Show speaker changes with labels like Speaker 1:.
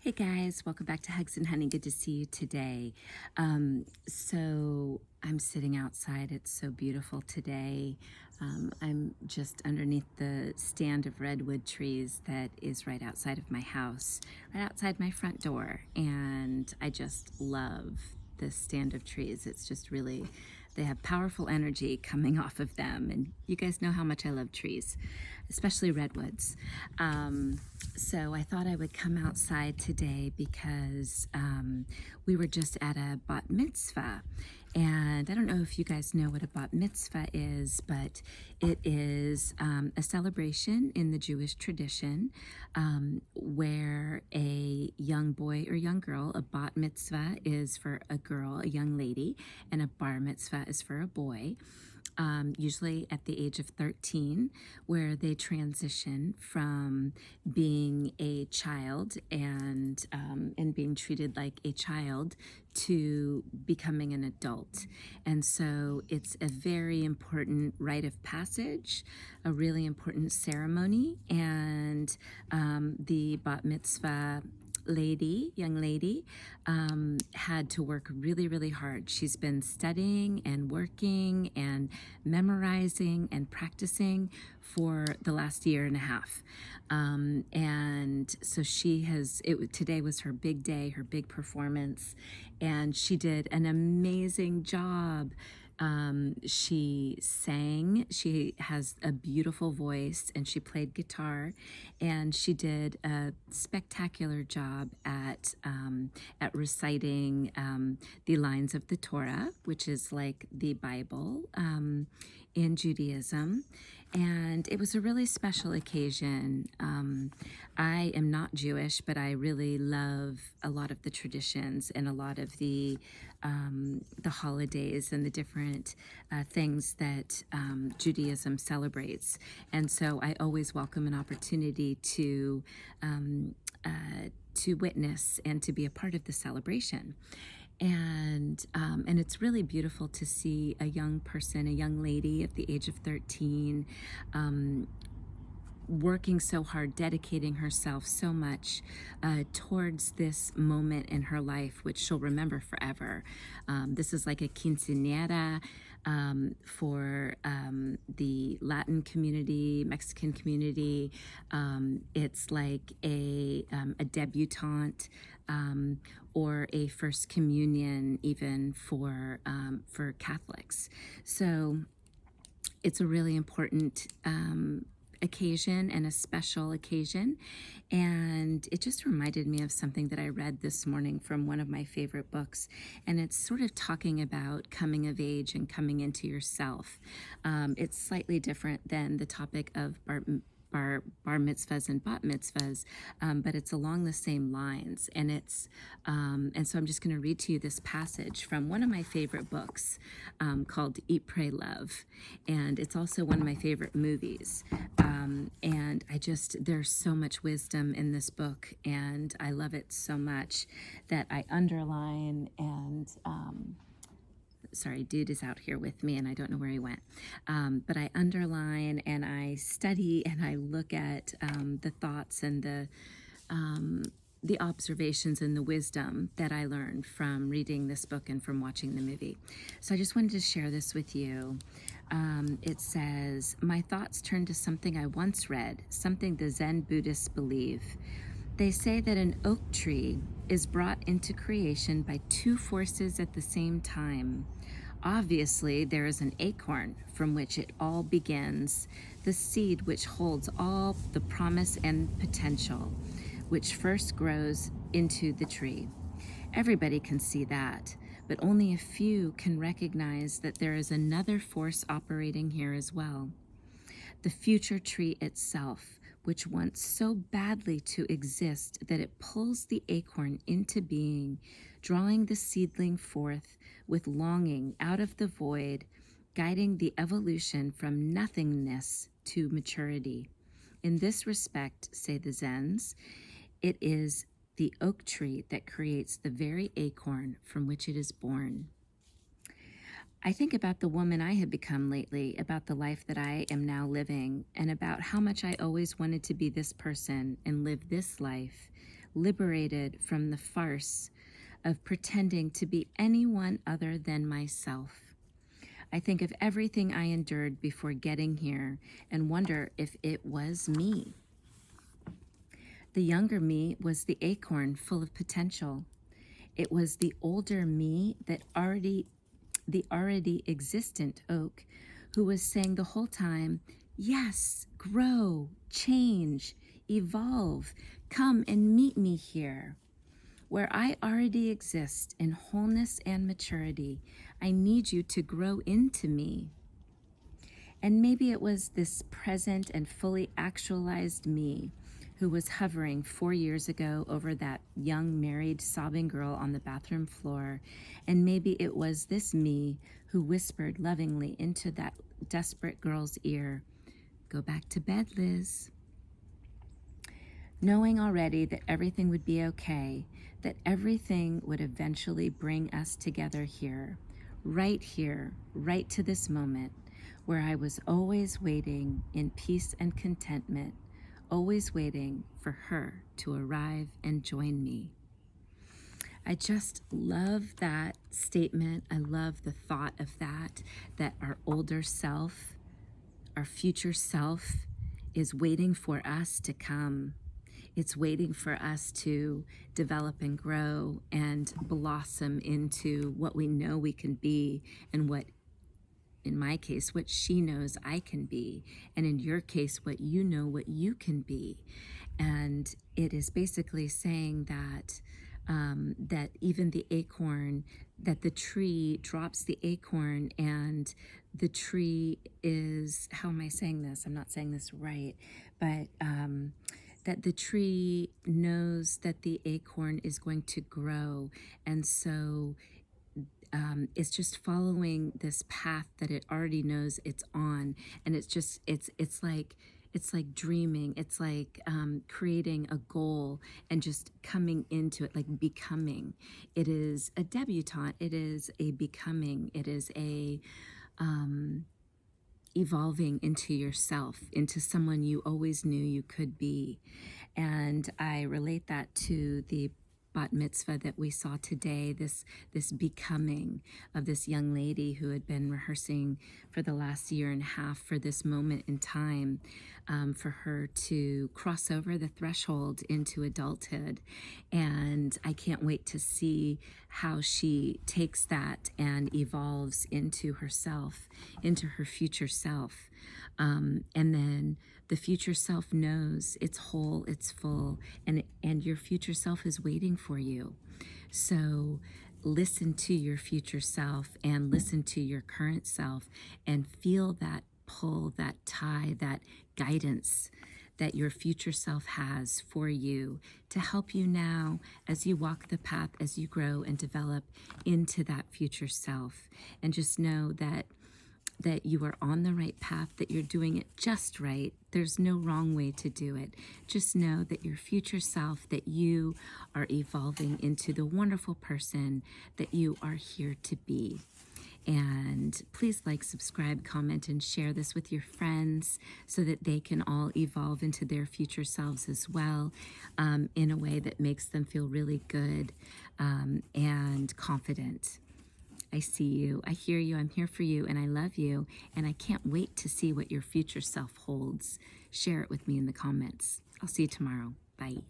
Speaker 1: Hey guys, welcome back to Hugs and Honey. Good to see you today. So I'm sitting outside. It's so beautiful today. I'm just underneath the stand of redwood trees that is right outside of my house, right outside my front door. And I just love this stand of trees. It's just really, they have powerful energy coming off of them. And you guys know how much I love trees, especially redwoods. So I thought I would come outside today because we were just at a bat mitzvah. And I don't know if you guys know what a bat mitzvah is, but it is a celebration in the Jewish tradition where a young boy or young girl, a bat mitzvah is for a girl, a young lady, and a bar mitzvah is for a boy. Usually at the age of 13, where they transition from being a child and being treated like a child to becoming an adult. And so it's a very important rite of passage, a really important ceremony, and the bat mitzvah young lady, had to work really, really hard. She's been studying and working and memorizing and practicing for the last year and a half. And so today was her big day, her big performance, and she did an amazing job. She sang, she has a beautiful voice, and she played guitar, and she did a spectacular job at reciting the lines of the Torah, which is like the Bible in Judaism. And it was a really special occasion. I am not Jewish, but I really love a lot of the traditions and a lot of the holidays and the different things that Judaism celebrates. And so I always welcome an opportunity to witness and to be a part of the celebration. And it's really beautiful to see a young person, a young lady at the age of 13, working so hard, dedicating herself so much towards this moment in her life, which she'll remember forever. This is like a quinciñera for the Latin community, Mexican community. It's like a debutante, or a first communion, even for Catholics. So it's a really important occasion and a special occasion. And it just reminded me of something that I read this morning from one of my favorite books. And it's sort of talking about coming of age and coming into yourself. It's slightly different than the topic of bar mitzvahs and bat mitzvahs, but it's along the same lines. And so I'm just going to read to you this passage from one of my favorite books called Eat, Pray, Love. And it's also one of my favorite movies. And there's so much wisdom in this book, and I love it so much that I underline and sorry, dude is out here with me and I don't know where he went. But I underline and I study and I look at the thoughts and the observations and the wisdom that I learned from reading this book and from watching the movie. So I just wanted to share this with you. It says, "My thoughts turn to something I once read, something the Zen Buddhists believe. They say that an oak tree is brought into creation by two forces at the same time. Obviously, there is an acorn from which it all begins, the seed which holds all the promise and potential, which first grows into the tree. Everybody can see that, but only a few can recognize that there is another force operating here as well. The future tree itself, which wants so badly to exist that it pulls the acorn into being, drawing the seedling forth with longing out of the void, guiding the evolution from nothingness to maturity. In this respect, say the Zens, it is the oak tree that creates the very acorn from which it is born." I think about the woman I have become lately, about the life that I am now living, and about how much I always wanted to be this person and live this life, liberated from the farce of pretending to be anyone other than myself. I think of everything I endured before getting here and wonder if it was me. The younger me was the acorn full of potential. It was the older me the already existent oak who was saying the whole time, yes, grow, change, evolve, come and meet me here. Where I already exist in wholeness and maturity, I need you to grow into me. And maybe it was this present and fully actualized me who was hovering 4 years ago over that young married sobbing girl on the bathroom floor. And maybe it was this me who whispered lovingly into that desperate girl's ear, go back to bed, Liz. Knowing already that everything would be okay, that everything would eventually bring us together here, right to this moment, where I was always waiting in peace and contentment, always waiting for her to arrive and join me. I just love that statement. I love the thought of that our older self, our future self, is waiting for us to come. It's waiting for us to develop and grow and blossom into what we know we can be, and what, in my case, what she knows I can be, and in your case, what you know what you can be. And it is basically saying that that even the acorn, that the tree drops the acorn, and the tree is, how am I saying this? I'm not saying this right, but that the tree knows that the acorn is going to grow. And so it's just following this path that it already knows it's on. And it's just, it's like dreaming. It's like creating a goal and just coming into it, like becoming. It is a debutante. It is a becoming. It is a evolving into yourself, into someone you always knew you could be. And I relate that to the bat mitzvah that we saw today, this becoming of this young lady who had been rehearsing for the last year and a half for this moment in time, for her to cross over the threshold into adulthood. And I can't wait to see how she takes that and evolves into herself, into her future self. And then the future self knows it's whole, it's full, and your future self is waiting for you. So listen to your future self and listen to your current self and feel that pull, that tie, that guidance that your future self has for you to help you now as you walk the path, as you grow and develop into that future self. And just know that you are on the right path, that you're doing it just right. There's no wrong way to do it. Just know that your future self, that you are evolving into the wonderful person that you are here to be. And please like, subscribe, comment, and share this with your friends so that they can all evolve into their future selves as well, in a way that makes them feel really good and confident. I see you, I hear you, I'm here for you, and I love you, and I can't wait to see what your future self holds. Share it with me in the comments. I'll see you tomorrow. Bye.